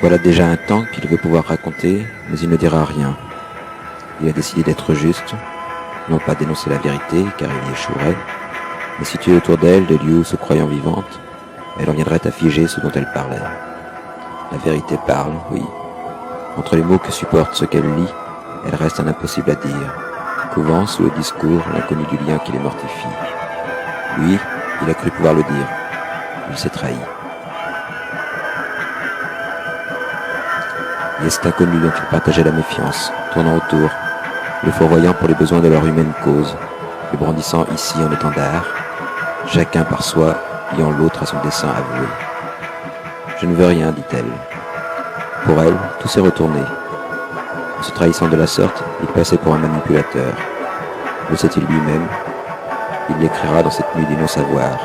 Voilà déjà un temps qu'il veut pouvoir raconter, mais il ne dira rien. Il a décidé d'être juste, non pas dénoncer la vérité, car il y échouerait, mais situer autour d'elle des lieux se croyant vivantes, elle en viendrait à figer ce dont elle parlait. La vérité parle, oui. Entre les mots que supporte ce qu'elle lit, elle reste un impossible à dire, couvant sous le discours l'inconnu du lien qui les mortifie. Lui, il a cru pouvoir le dire. Il s'est trahi. Et cet inconnu dont il partageait la méfiance, tournant autour, le fourvoyant pour les besoins de leur humaine cause, le brandissant ici en étendard, chacun par soi liant l'autre à son dessein avoué. Je ne veux rien, dit-elle. Pour elle, tout s'est retourné. En se trahissant de la sorte, il passait pour un manipulateur. Le sait-il lui-même? Il l'écrira dans cette nuit du non-savoir.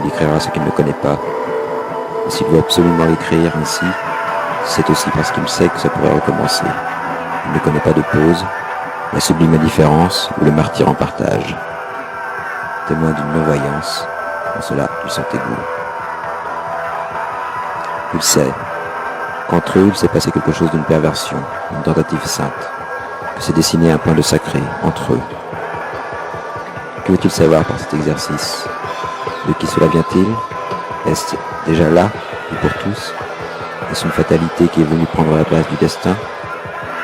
Il écrira ce qu'il ne connaît pas. Et s'il veut absolument l'écrire ainsi, c'est aussi parce qu'il sait que ça pourrait recommencer. Il ne connaît pas de pause, la sublime indifférence ou le martyre en partage. Témoin d'une non-voyance, en cela il sentait goût. Il sait qu'entre eux il s'est passé quelque chose d'une perversion, une tentative sainte, que s'est dessiné un point de sacré entre eux. Que veut-il savoir par cet exercice? De qui cela vient-il? Est-ce déjà là, et pour tous? Est-ce une fatalité qui est venue prendre la place du destin?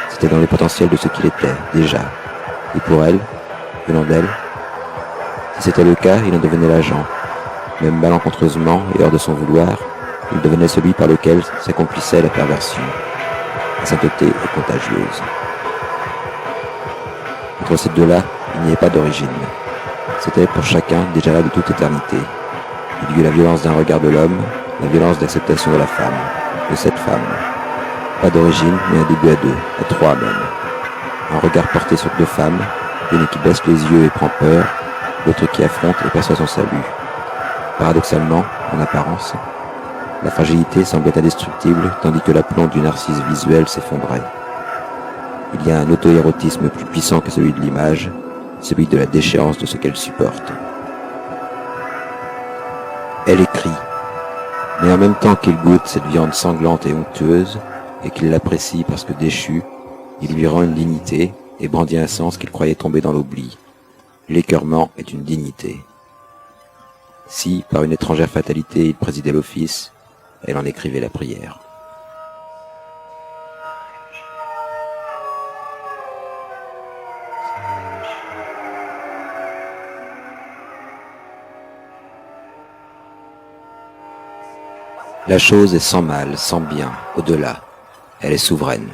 C'était dans le potentiel de ce qu'il était, déjà. Et pour elle, venant d'elle, si c'était le cas, il en devenait l'agent. Même malencontreusement et hors de son vouloir, il devenait celui par lequel s'accomplissait la perversion. La sainteté est contagieuse. Entre ces deux-là, il n'y avait pas d'origine. C'était pour chacun déjà là de toute éternité. Il y eut la violence d'un regard de l'homme, la violence d'acceptation de la femme, de cette femme. Pas d'origine, mais un début à deux, à trois même. Un regard porté sur deux femmes, l'une qui baisse les yeux et prend peur, l'autre qui affronte et perçoit son salut. Paradoxalement, en apparence, la fragilité semblait indestructible, tandis que l'aplomb du narcisse visuel s'effondrait. Il y a un auto-érotisme plus puissant que celui de l'image, celui de la déchéance de ce qu'elle supporte. Elle écrit, mais en même temps qu'il goûte cette viande sanglante et onctueuse, et qu'il l'apprécie parce que déchu, il lui rend une dignité et brandit un sens qu'il croyait tomber dans l'oubli. L'écœurement est une dignité. Si, par une étrangère fatalité, il présidait l'office, elle en écrivait la prière. La chose est sans mal, sans bien, au-delà. Elle est souveraine.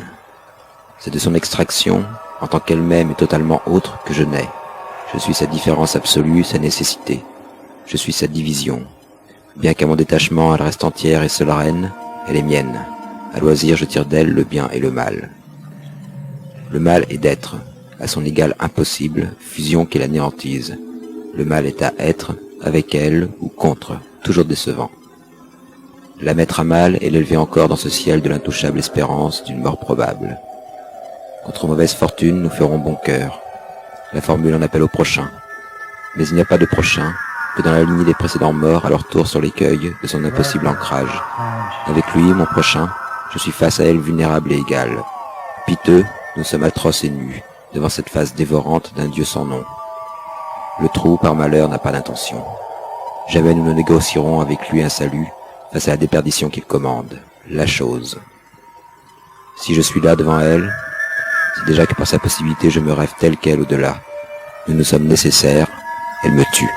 C'est de son extraction, en tant qu'elle-même est totalement autre que je n'ai. Je suis sa différence absolue, sa nécessité. Je suis sa division. Bien qu'à mon détachement elle reste entière et seule reine, elle est mienne. À loisir, je tire d'elle le bien et le mal. Le mal est d'être, à son égal impossible, fusion qui l'anéantise. Le mal est à être, avec elle ou contre, toujours décevant. La mettre à mal et l'élever encore dans ce ciel de l'intouchable espérance d'une mort probable. Contre mauvaise fortune, nous ferons bon cœur. La formule en appelle au prochain. Mais il n'y a pas de prochain que dans la lignée des précédents morts à leur tour sur l'écueil de son impossible ancrage. Avec lui, mon prochain, je suis face à elle vulnérable et égale. Piteux, nous sommes atroces et nus, devant cette face dévorante d'un Dieu sans nom. Le trou, par malheur, n'a pas d'intention. Jamais nous ne négocierons avec lui un salut face à la déperdition qu'il commande, la chose. Si je suis là devant elle, c'est déjà que par sa possibilité je me rêve telle qu'elle au-delà. Nous nous sommes nécessaires, elle me tue.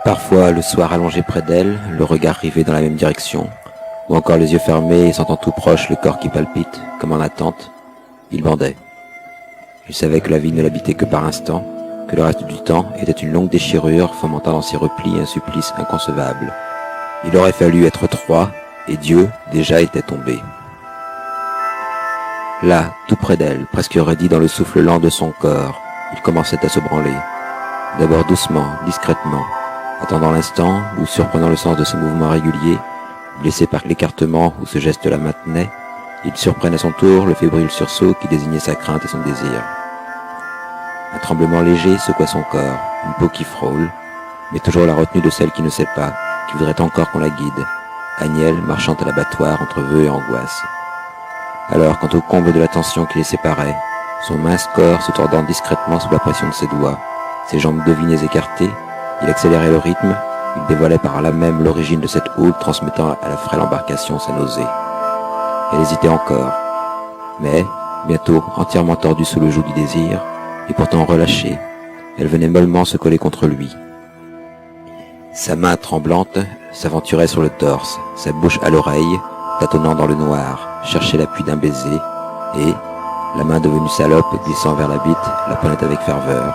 Parfois, le soir allongé près d'elle, le regard rivé dans la même direction, ou encore les yeux fermés et sentant tout proche le corps qui palpite, comme en attente, il bandait. Il savait que la vie ne l'habitait que par instants, que le reste du temps était une longue déchirure fomentant dans ses replis un supplice inconcevable. Il aurait fallu être trois, et Dieu déjà était tombé. Là, tout près d'elle, presque raidi dans le souffle lent de son corps, il commençait à se branler. D'abord doucement, discrètement, attendant l'instant où, surprenant le sens de ce mouvement régulier, blessé par l'écartement où ce geste la maintenait, il surprenne à son tour le fébrile sursaut qui désignait sa crainte et son désir. Un tremblement léger secoua son corps, une peau qui frôle, mais toujours la retenue de celle qui ne sait pas, qui voudrait encore qu'on la guide, Agnelle marchant à l'abattoir entre vœux et angoisse. Alors, quant au comble de la tension qui les séparait, son mince corps se tordant discrètement sous la pression de ses doigts, ses jambes devinées écartées, il accélérait le rythme, il dévoilait par là même l'origine de cette houle transmettant à la frêle embarcation sa nausée. Elle hésitait encore, mais, bientôt entièrement tordue sous le joug du désir, et pourtant relâchée, elle venait mollement se coller contre lui. Sa main tremblante s'aventurait sur le torse, sa bouche à l'oreille, tâtonnant dans le noir, cherchait l'appui d'un baiser, et, la main devenue salope glissant vers la bite, la prenait avec ferveur.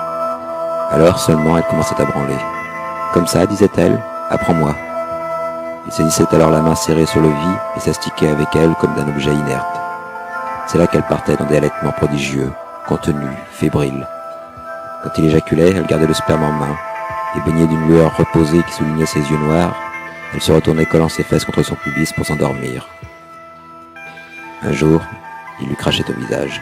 Alors seulement elle commençait à branler. « Comme ça, disait-elle, apprends-moi. » Il saisissait alors la main serrée sur le vis et s'astiquait avec elle comme d'un objet inerte. C'est là qu'elle partait dans des allaitements prodigieux, contenus, fébriles. Quand il éjaculait, elle gardait le sperme en main, et baignée d'une lueur reposée qui soulignait ses yeux noirs, elle se retournait collant ses fesses contre son pubis pour s'endormir. Un jour, il lui crachait au visage.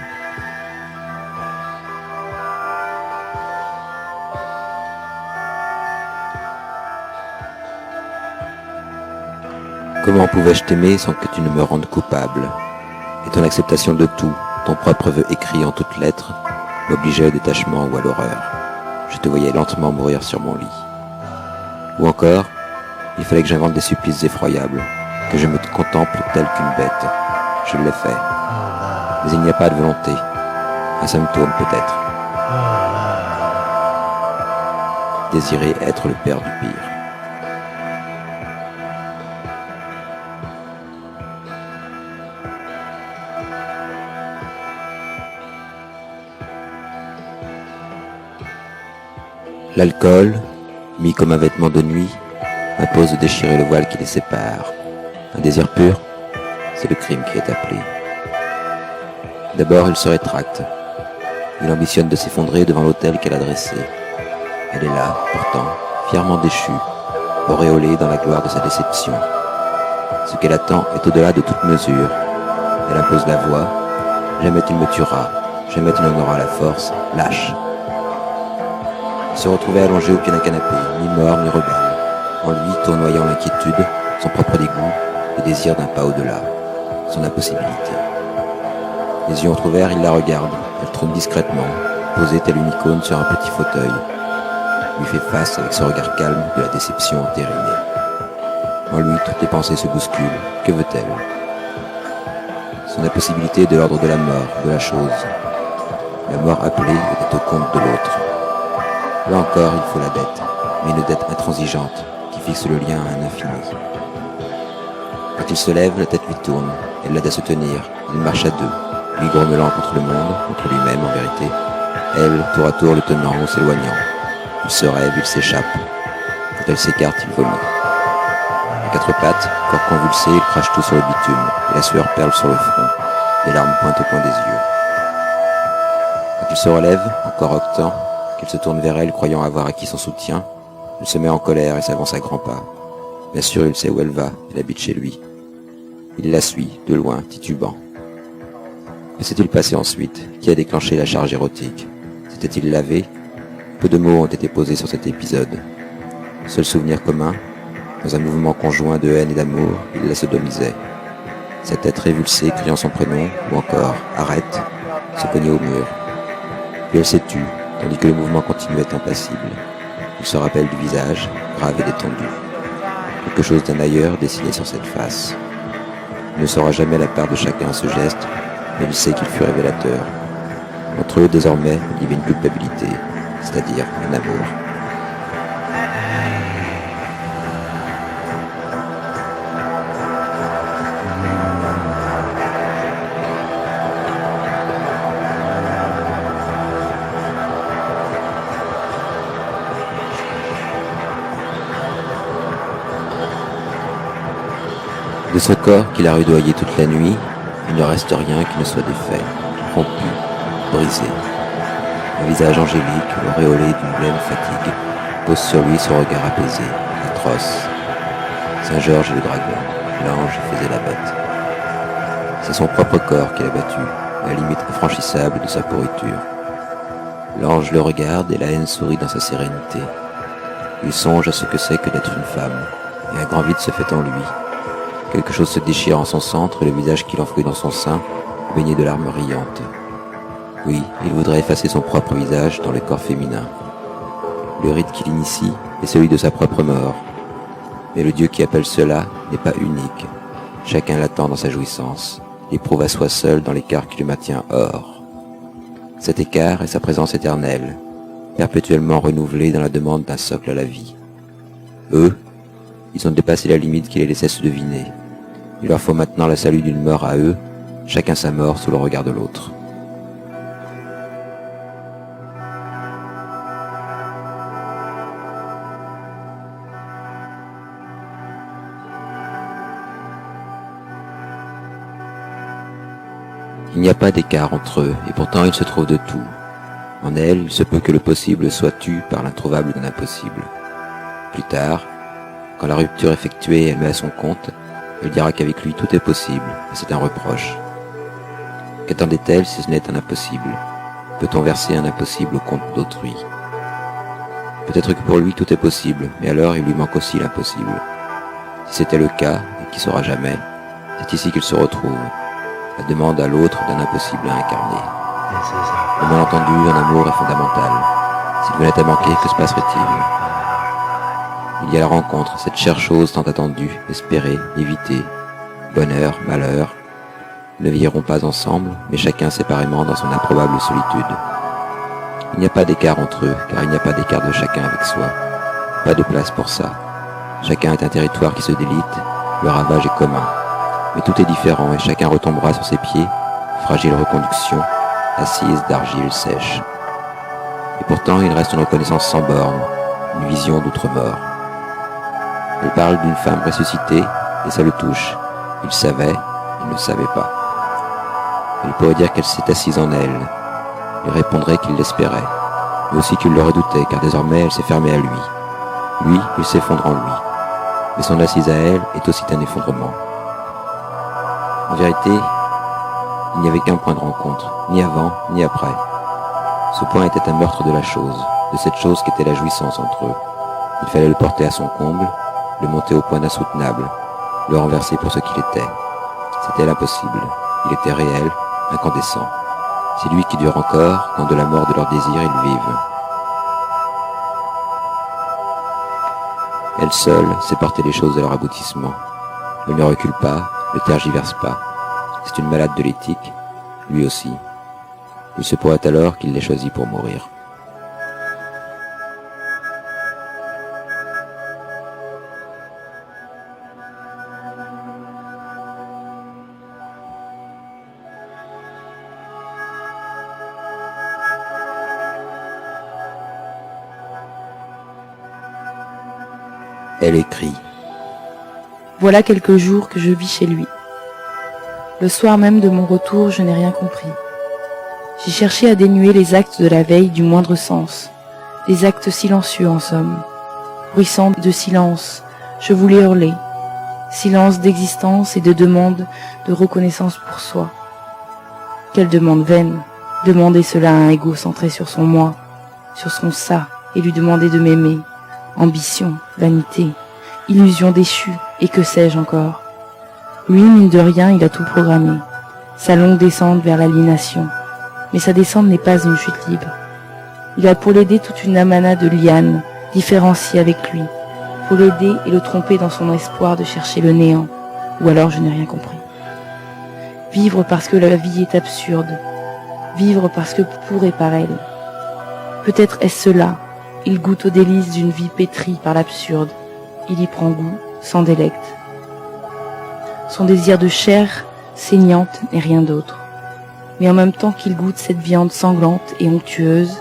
Comment pouvais-je t'aimer sans que tu ne me rendes coupable? Et ton acceptation de tout, ton propre vœu écrit en toutes lettres, m'obligeait au détachement ou à l'horreur. Je te voyais lentement mourir sur mon lit. Ou encore, il fallait que j'invente des supplices effroyables, que je me contemple tel qu'une bête. Je l'ai fait. Mais il n'y a pas de volonté. Un symptôme peut-être. Désirer être le père du pire. L'alcool, mis comme un vêtement de nuit, impose de déchirer le voile qui les sépare. Un désir pur, c'est le crime qui est appelé. D'abord, il se rétracte. Il ambitionne de s'effondrer devant l'autel qu'elle a dressé. Elle est là, pourtant, fièrement déchue, auréolée dans la gloire de sa déception. Ce qu'elle attend est au-delà de toute mesure. Elle impose la voix. Jamais tu ne me tueras, jamais tu n'en auras la force, lâche. Il se retrouvait allongé au pied d'un canapé, mi-mort, mi-rebelle, en lui tournoyant l'inquiétude, son propre dégoût, le désir d'un pas au-delà, son impossibilité. Les yeux entr'ouverts, il la regarde, elle trône discrètement, posée telle une icône sur un petit fauteuil, lui fait face avec ce regard calme de la déception entérinée. En lui, toutes les pensées se bousculent. Que veut-elle? Son impossibilité est de l'ordre de la mort, de la chose. La mort appelée était au compte de l'autre. Là encore, il faut la dette, mais une dette intransigeante qui fixe le lien à un infini. Quand il se lève, la tête lui tourne, elle l'aide à se tenir, il marche à deux, lui grommelant contre le monde, contre lui-même en vérité, elle, tour à tour le tenant ou s'éloignant. Il se rêve, il s'échappe. Quand elle s'écarte, il vomit. À quatre pattes, corps convulsé, il crache tout sur le bitume, et la sueur perle sur le front, des larmes pointent au coin des yeux. Quand il se relève, encore octant, qu'elle se tourne vers elle, croyant avoir acquis son soutien, il se met en colère et s'avance à grands pas. Bien sûr, il sait où elle va, elle habite chez lui. Il la suit, de loin, titubant. Que s'est-il passé ensuite? Qui a déclenché la charge érotique? S'était-il lavé? Peu de mots ont été posés sur cet épisode. Seul souvenir commun, dans un mouvement conjoint de haine et d'amour, il la sodomisait. Sa tête révulsée, criant son prénom, ou encore « Arrête !» se cognait au mur. Puis elle s'est tue, tandis que le mouvement continuait impassible. Il se rappelle du visage, grave et détendu. Quelque chose d'un ailleurs dessiné sur cette face. Il ne saura jamais la part de chacun à ce geste, mais il sait qu'il fut révélateur. Entre eux, désormais, il y avait une culpabilité, c'est-à-dire un amour. De ce corps qu'il a rudoyé toute la nuit, il ne reste rien qui ne soit défait, rompu, brisé. Un visage angélique, auréolé d'une pleine fatigue, pose sur lui son regard apaisé, atroce. Saint-Georges et le dragon, l'ange faisait la bête. C'est son propre corps qu'il a battu, à la limite infranchissable de sa pourriture. L'ange le regarde et la haine sourit dans sa sérénité. Il songe à ce que c'est que d'être une femme, et un grand vide se fait en lui. Quelque chose se déchire en son centre et le visage qu'il enfouit dans son sein, baigné de larmes riantes. Oui, il voudrait effacer son propre visage dans le corps féminin. Le rite qu'il initie est celui de sa propre mort. Mais le Dieu qui appelle cela n'est pas unique. Chacun l'attend dans sa jouissance, l'éprouve à soi seul dans l'écart qui le maintient hors. Cet écart est sa présence éternelle, perpétuellement renouvelée dans la demande d'un socle à la vie. Eux, ils ont dépassé la limite qui les laissait se deviner. Il leur faut maintenant la salut d'une mort à eux, chacun sa mort sous le regard de l'autre. Il n'y a pas d'écart entre eux, et pourtant il se trouve de tout. En elle, il se peut que le possible soit tu par l'introuvable d'un impossible. Plus tard, quand la rupture effectuée, elle met à son compte, elle dira qu'avec lui tout est possible, et c'est un reproche. Qu'attendait-elle si ce n'est un impossible? Peut-on verser un impossible au compte d'autrui? Peut-être que pour lui tout est possible, mais alors il lui manque aussi l'impossible. Si c'était le cas, et qui saura jamais, c'est ici qu'il se retrouve, la demande à l'autre d'un impossible à incarner. Le malentendu en amour est fondamental. S'il venait à manquer, que se passerait-il? Il y a la rencontre, cette chère chose tant attendue, espérée, évitée. Bonheur, malheur. Ils ne veilleront pas ensemble, mais chacun séparément dans son improbable solitude. Il n'y a pas d'écart entre eux, car il n'y a pas d'écart de chacun avec soi. Pas de place pour ça. Chacun est un territoire qui se délite, le ravage est commun. Mais tout est différent et chacun retombera sur ses pieds, fragile reconduction, assise d'argile sèche. Et pourtant, il reste une reconnaissance sans borne, une vision d'outre-mort. Elle parle d'une femme ressuscitée, et ça le touche. Il savait, il ne savait pas. Il pourrait dire qu'elle s'est assise en elle. Il répondrait qu'il l'espérait, mais aussi qu'il le redoutait, car désormais elle s'est fermée à lui. Lui, il s'effondre en lui. Mais son assise à elle est aussi un effondrement. En vérité, il n'y avait qu'un point de rencontre, ni avant, ni après. Ce point était un meurtre de la chose, de cette chose qu'était la jouissance entre eux. Il fallait le porter à son comble, le monter au point d'insoutenable, le renverser pour ce qu'il était. C'était l'impossible. Il était réel, incandescent. C'est lui qui dure encore quand de la mort de leur désir ils vivent. Elle seule sait porter les choses à leur aboutissement. Elle ne recule pas, ne tergiverse pas. C'est une malade de l'éthique, lui aussi. Il se pourrait alors qu'il l'ait choisi pour mourir. Elle écrit. Voilà quelques jours que je vis chez lui. Le soir même de mon retour, je n'ai rien compris. J'ai cherché à dénuer les actes de la veille du moindre sens, des actes silencieux en somme. Bruissant de silence, je voulais hurler, silence d'existence et de demande de reconnaissance pour soi. Quelle demande vaine, demander cela à un égo centré sur son moi, sur son ça, et lui demander de m'aimer. Ambition, vanité, illusion déchue, et que sais-je encore. Lui, mine de rien, il a tout programmé. Sa longue descente vers l'aliénation. Mais sa descente n'est pas une chute libre. Il a pour l'aider toute une amana de lianes, différenciées avec lui, pour l'aider et le tromper dans son espoir de chercher le néant, ou alors je n'ai rien compris. Vivre parce que la vie est absurde, vivre parce que pour est par elle. Peut-être est-ce cela, il goûte aux délices d'une vie pétrie par l'absurde, il y prend goût, s'en délecte. Son désir de chair saignante n'est rien d'autre. Mais en même temps qu'il goûte cette viande sanglante et onctueuse,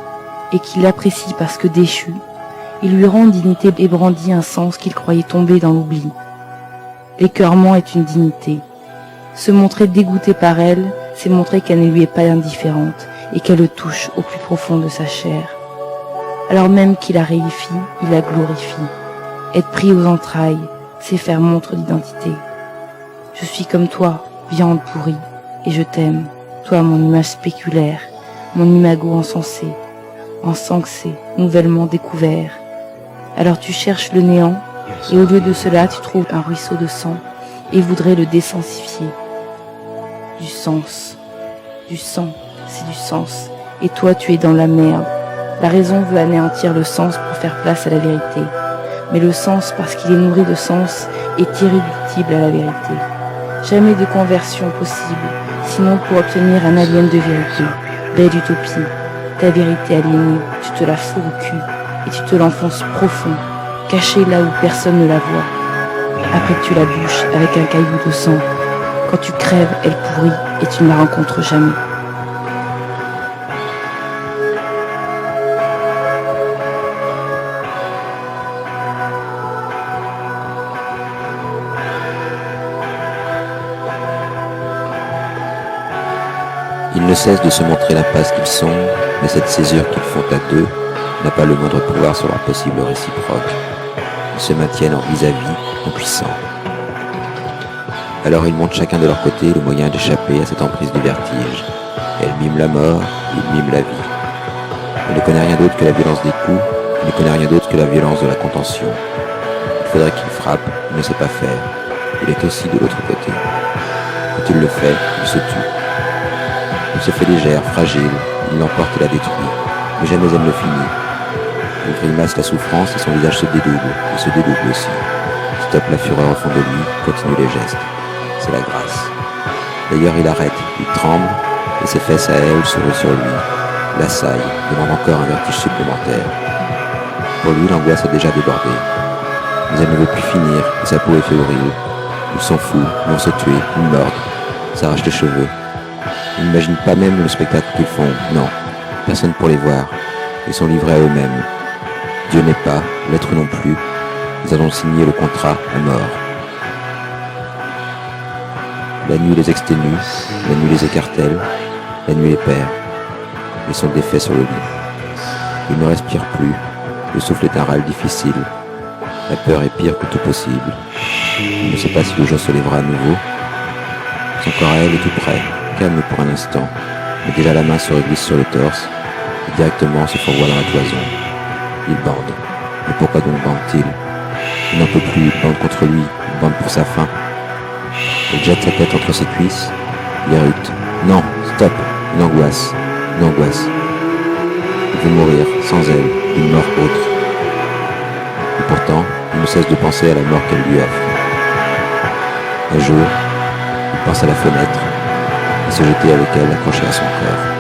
et qu'il l'apprécie parce que déchu, il lui rend dignité et brandit un sens qu'il croyait tomber dans l'oubli. L'écœurement est une dignité. Se montrer dégoûté par elle, c'est montrer qu'elle ne lui est pas indifférente et qu'elle le touche au plus profond de sa chair. Alors même qu'il la réifie, il la glorifie. Être pris aux entrailles, c'est faire montre d'identité. Je suis comme toi, viande pourrie, et je t'aime, toi mon image spéculaire, mon imago encensé, nouvellement découvert. Alors tu cherches le néant, et au lieu de cela tu trouves un ruisseau de sang, et voudrais le désensifier. Du sens, du sang, c'est du sens, et toi tu es dans la merde. La raison veut anéantir le sens pour faire place à la vérité, mais le sens, parce qu'il est nourri de sens, est irréductible à la vérité. Jamais de conversion possible, sinon pour obtenir un alien de vérité. Belle utopie, ta vérité aliénée, tu te la fous au cul, et tu te l'enfonces profond, cachée là où personne ne la voit. Après tu la bouches avec un caillou de sang. Quand tu crèves, elle pourrit, et tu ne la rencontres jamais. Ils ne cessent de se montrer l'impasse qu'ils sont, mais cette césure qu'ils font à deux n'a pas le moindre pouvoir sur leur possible réciproque. Ils se maintiennent en vis-à-vis, impuissants. Alors ils montrent chacun de leur côté le moyen d'échapper à cette emprise du vertige. Elle mime la mort, il mime la vie. Il ne connaît rien d'autre que la violence des coups, il ne connaît rien d'autre que la violence de la contention. Il faudrait qu'il frappe, il ne sait pas faire. Il est aussi de l'autre côté. Quand il le fait, il se tue. Il se fait légère, fragile, il l'emporte et la détruit, mais jamais elle ne finit. Il grimace la souffrance et son visage se dédouble, il se dédouble aussi. Stoppe la fureur au fond de lui, continue les gestes. C'est la grâce. D'ailleurs il arrête, il tremble, et ses fesses à elle sourient sur lui, l'assaillent, demande encore un vertige supplémentaire. Pour lui, l'angoisse a déjà débordé. Mais elle ne veut plus finir, et sa peau est fébrile. Ils sont fous, ils vont se tuer, ils mordent, s'arrachent les cheveux. Ils n'imaginent pas même le spectacle qu'ils font, non, personne pour les voir. Ils sont livrés à eux-mêmes. Dieu n'est pas, l'être non plus. Ils allons signer le contrat à mort. La nuit les exténue, la nuit les écartèle, la nuit les perd. Ils sont défaits sur le lit. Ils ne respirent plus, le souffle est un râle difficile. La peur est pire que tout possible. Il ne sait pas si le jour se lèvera à nouveau. Son corps à elle est tout près, calme pour un instant, mais déjà la main se réglisse sur le torse, et directement se fourvoie dans la cloison. Il bande. Mais pourquoi donc bande-t-il? Il n'en peut plus, il bande contre lui, il bande pour sa faim. Il jette sa tête entre ses cuisses, il érute. Non, stop, une angoisse, une angoisse. Il veut mourir, sans elle, d'une mort autre. Et pourtant, il ne cesse de penser à la mort qu'elle lui offre. Un jour, il pense à la fenêtre, et se jeter avec elle accrochée à son corps.